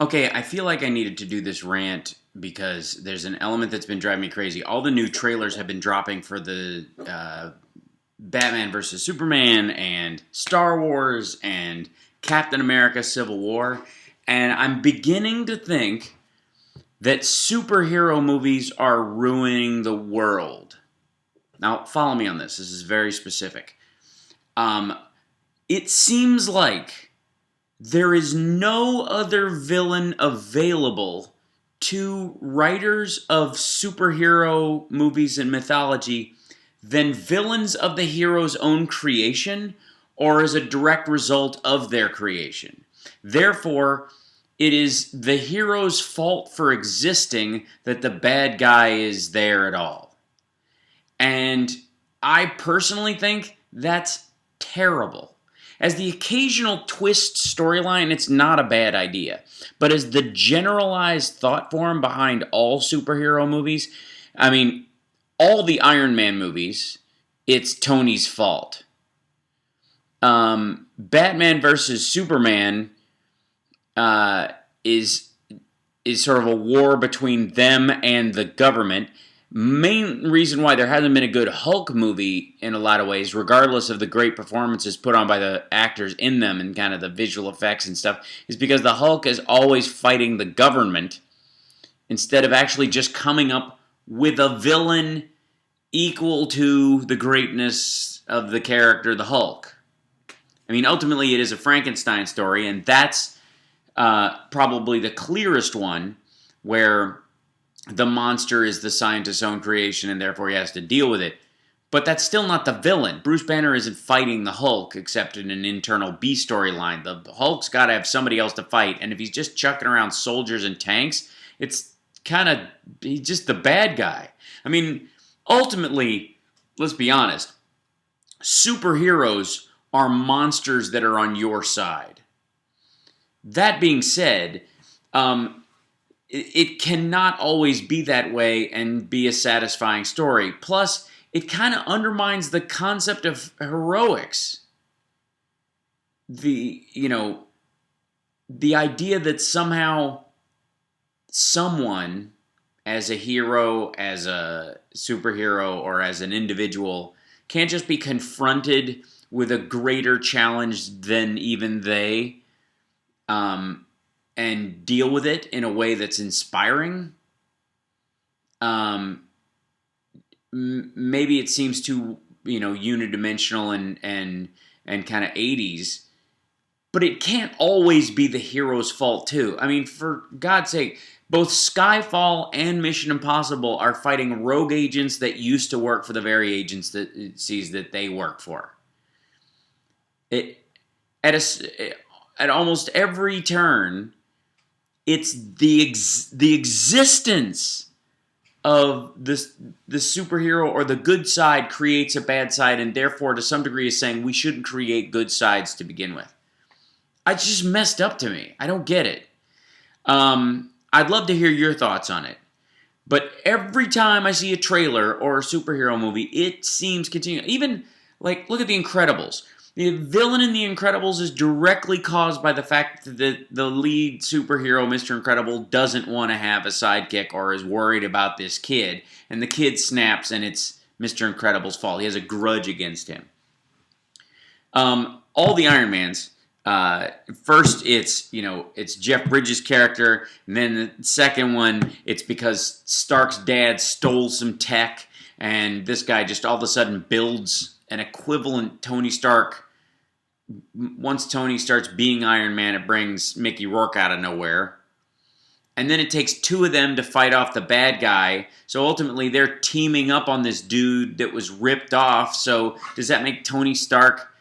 Okay, I feel like I needed to do this rant because there's an element that's been driving me crazy. All the new trailers have been dropping for the Batman versus Superman and Star Wars and Captain America Civil War. And I'm beginning to think that superhero movies are ruining the world. Now, follow me on this. This is very specific. Um, it seems like there is no other villain available to writers of superhero movies and mythology than villains of the hero's own creation or as a direct result of their creation. Therefore, it is the hero's fault for existing that the bad guy is there at all. And I personally think that's terrible. As the occasional twist storyline, it's not a bad idea. But as the generalized thought form behind all superhero movies, I mean, all the Iron Man movies, it's Tony's fault. Batman versus Superman is sort of a war between them and the government. Main reason why there hasn't been a good Hulk movie in a lot of ways, regardless of the great performances put on by the actors in them and kind of the visual effects and stuff, is because the Hulk is always fighting the government instead of actually just coming up with a villain equal to the greatness of the character, the Hulk. I mean, ultimately it is a Frankenstein story, and that's probably the clearest one where the monster is the scientist's own creation and therefore he has to deal with it. But that's still not the villain. Bruce Banner isn't fighting the Hulk except in an internal B storyline. The Hulk's got to have somebody else to fight, and if he's just chucking around soldiers and tanks, it's kind of, he's just the bad guy. I mean, ultimately, let's be honest, superheroes are monsters that are on your side. That being said, it cannot always be that way and be a satisfying story. Plus, it kind of undermines the concept of heroics. The idea that somehow someone, as a hero, as a superhero, or as an individual, can't just be confronted with a greater challenge than even they, and deal with it in a way that's inspiring. Maybe it seems too, unidimensional and kind of 80s, but it can't always be the hero's fault too. I mean, for God's sake, both Skyfall and Mission Impossible are fighting rogue agents that used to work for the very agents that it sees that they work for. It at almost every turn, it's the existence of the superhero or the good side creates a bad side, and therefore, to some degree, is saying we shouldn't create good sides to begin with. It's just messed up to me. I don't get it. I'd love to hear your thoughts on it. But every time I see a trailer or a superhero movie, it seems continuing. Even, look at The Incredibles. The villain in The Incredibles is directly caused by the fact that the lead superhero, Mr. Incredible, doesn't want to have a sidekick or is worried about this kid. And the kid snaps, and it's Mr. Incredible's fault. He has a grudge against him. All the Iron Mans, first it's Jeff Bridges' character, and then the second one, it's because Stark's dad stole some tech, and this guy just all of a sudden builds an equivalent Tony Stark. Once Tony starts being Iron Man, it brings Mickey Rourke out of nowhere. And then it takes two of them to fight off the bad guy. So ultimately, they're teaming up on this dude that was ripped off. So does that make Tony Stark,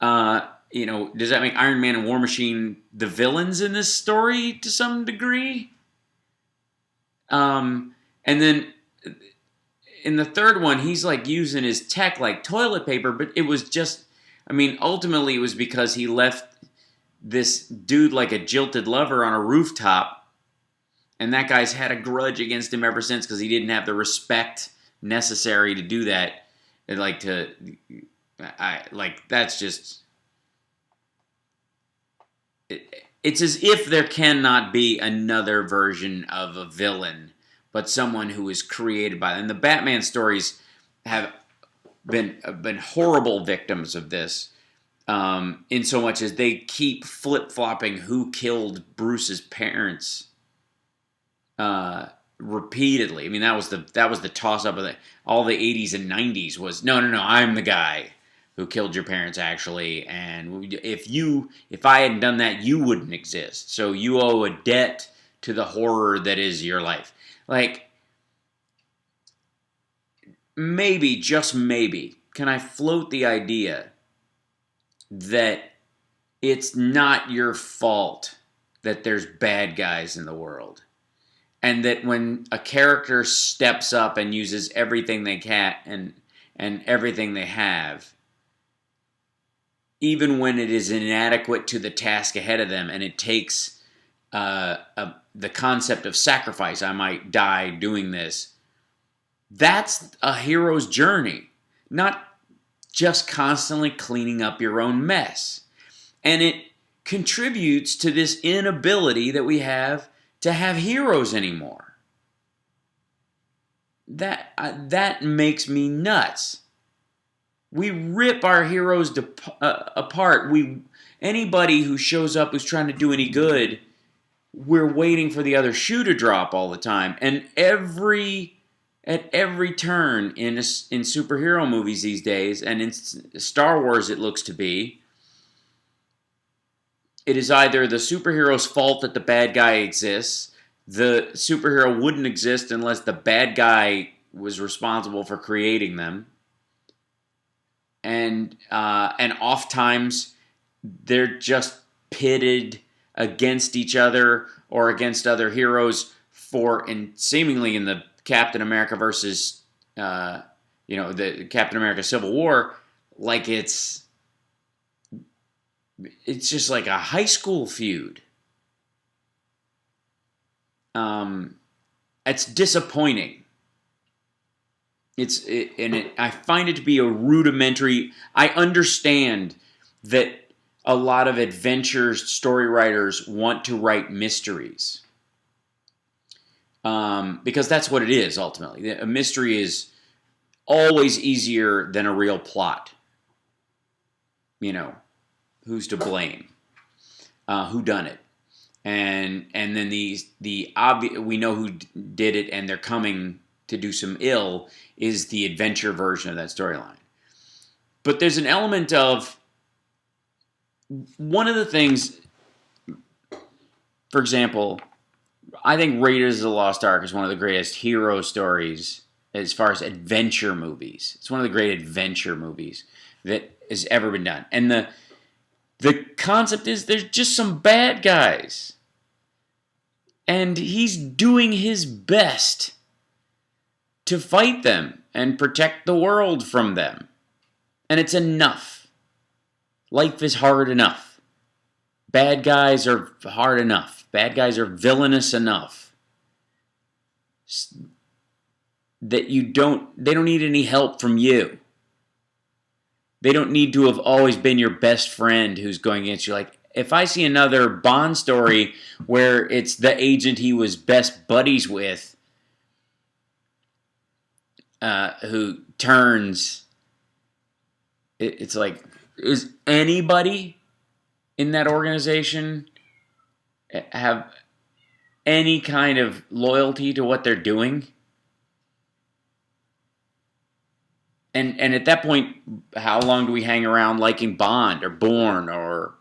does that make Iron Man and War Machine the villains in this story to some degree? And then in the third one, he's using his tech like toilet paper, but it was just, ultimately it was because he left this dude like a jilted lover on a rooftop, and that guy's had a grudge against him ever since because he didn't have the respect necessary to do that. And that's just, it's as if there cannot be another version of a villain, but someone who is created by them. And the Batman stories have been horrible victims of this, in so much as they keep flip-flopping who killed Bruce's parents repeatedly. I mean, that was the toss-up of all the 80s and 90s was, no, I'm the guy who killed your parents, actually, and if I hadn't done that, you wouldn't exist. So you owe a debt to the horror that is your life. Like, maybe, just maybe, can I float the idea that it's not your fault that there's bad guys in the world, and that when a character steps up and uses everything they can and everything they have, even when it is inadequate to the task ahead of them, and it takes the concept of sacrifice, I might die doing this, that's a hero's journey, not just constantly cleaning up your own mess. And it contributes to this inability that we have to have heroes anymore. That makes me nuts. We rip our heroes apart. Anybody who shows up who's trying to do any good, we're waiting for the other shoe to drop all the time. And at every turn in superhero movies these days, and in Star Wars it looks to be, it is either the superhero's fault that the bad guy exists, the superhero wouldn't exist unless the bad guy was responsible for creating them, and oftentimes they're just pitted against each other or against other heroes seemingly in the Captain America versus the Captain America Civil War, like it's just like a high school feud. It's disappointing. I find it to be a rudimentary. I understand that a lot of adventure story writers want to write mysteries, because that's what it is ultimately. A mystery is always easier than a real plot. Who's to blame? Who done it? And then we know who did it, and they're coming to do some ill, is the adventure version of that storyline. But there's an element of one of the things, for example, I think Raiders of the Lost Ark is one of the greatest hero stories as far as adventure movies. It's one of the great adventure movies that has ever been done. And the concept is there's just some bad guys, and he's doing his best to fight them and protect the world from them. And it's enough. Life is hard enough. Bad guys are hard enough. Bad guys are villainous enough that they don't need any help from you. They don't need to have always been your best friend who's going against you. Like, if I see another Bond story where it's the agent he was best buddies with who turns, it's like, is anybody in that organization have any kind of loyalty to what they're doing? And at that point, how long do we hang around liking Bond or Bourne or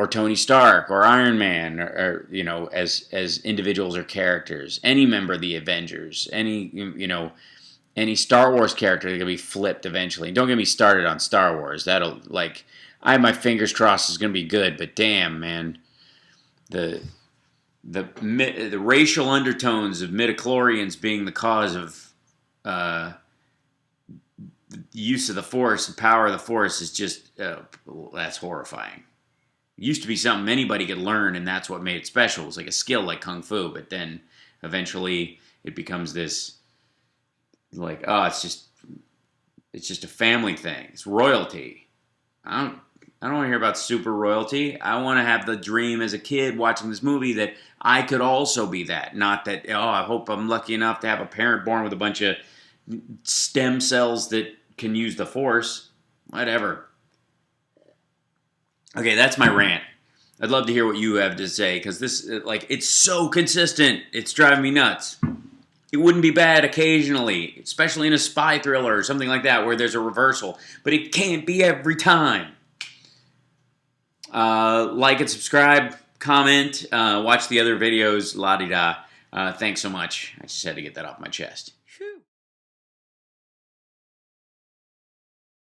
Tony Stark or Iron Man or as individuals or characters? Any member of the Avengers, any Star Wars character that's gonna be flipped eventually. Don't get me started on Star Wars. I have my fingers crossed it's gonna be good, but damn, man, the racial undertones of midichlorians being the cause of the use of the Force and power of the Force is just that's horrifying. It used to be something anybody could learn, and that's what made it special. It was like a skill, like Kung Fu, but then eventually it becomes this, like, oh, it's just a family thing. It's royalty. I I don't want to hear about super royalty. I want to have the dream as a kid watching this movie that I could also be that. Not that, oh, I hope I'm lucky enough to have a parent born with a bunch of stem cells that can use the Force. Whatever. Okay, that's my rant. I'd love to hear what you have to say, because this, like, it's so consistent. It's driving me nuts. It wouldn't be bad occasionally, especially in a spy thriller or something like that where there's a reversal. But it can't be every time. Like and subscribe, comment, watch the other videos, la-di-da. Thanks so much. I just had to get that off my chest.